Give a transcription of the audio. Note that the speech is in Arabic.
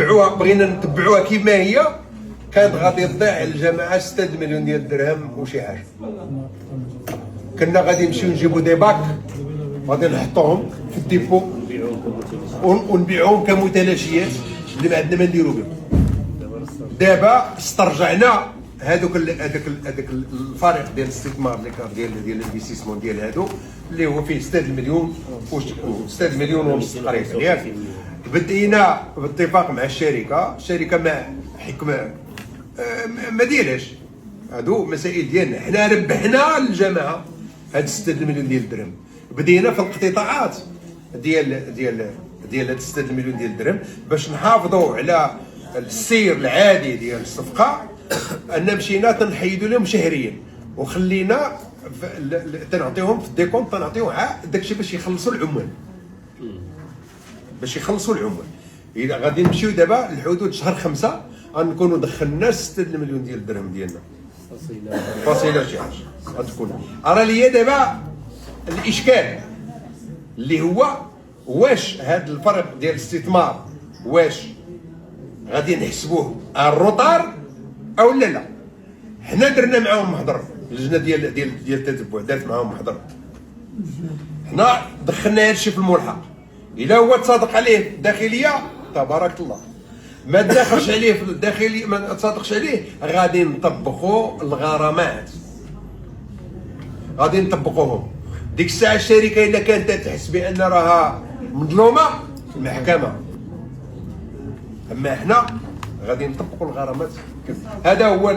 نتبعوها، بغينا نتبعوها كيما هي، كانت غادي تضيع الجماعه 6 مليون ديال الدرهم وشي حاجه. كنا غادي نمشيو نجيبو دي باك غادي نحطوهم في الديبو ونبيعوهم كمتلاشيات اللي ما عندنا ما نديرو بهم. دابا استرجعنا هذاك الفريق ديال الاستثمار اللي كان ديال الانفستيسمون ديال هادو اللي هو فيه 6 مليون 6 مليون ونص تقريبا ياك. بدينا باتفاق مع الشركه ما حكمه ما ديالهاش هادو مسائل ديالنا، حنا ربحنا للجماعه هاد 6 مليون ديال الدرهم. بدينا في الاقتطاعات ديال هاد 6 مليون ديال الدرهم باش نحافظوا على السير العادي ديال الصفقه، ان مشينا تنحيدوا لهم شهريا وخلينا تنعطيهم في الديكونت، تنعطيهم داكشي باش يخلصوا العمال، اذا غادي نمشيو دابا لحدود شهر 5 غنكونوا دخلنا 6 مليون ديال الدرهم ديالنا فاصله شي حاجه غتكون. راه ليا دابا الاشكال اللي هو واش هذا الفرق ديال الاستثمار واش غادي نحسبوه الروطار او لا. حنا درنا معاهم محضر، اللجنه ديال التتبع دارت معاهم محضر، حنا دخلنا هادشي في الملحق. الا هو تصادق عليه الداخليه تبارك الله، ما تداخلش عليه في الداخليه ما تصادقش عليه غادي نطبقوا الغرامات، غادي نطبقوهم. ديك الساعه الشركه الا كانت تحس بان راها مظلومه في المحكمه، اما احنا غادي نطبقوا الغرامات. هذا هو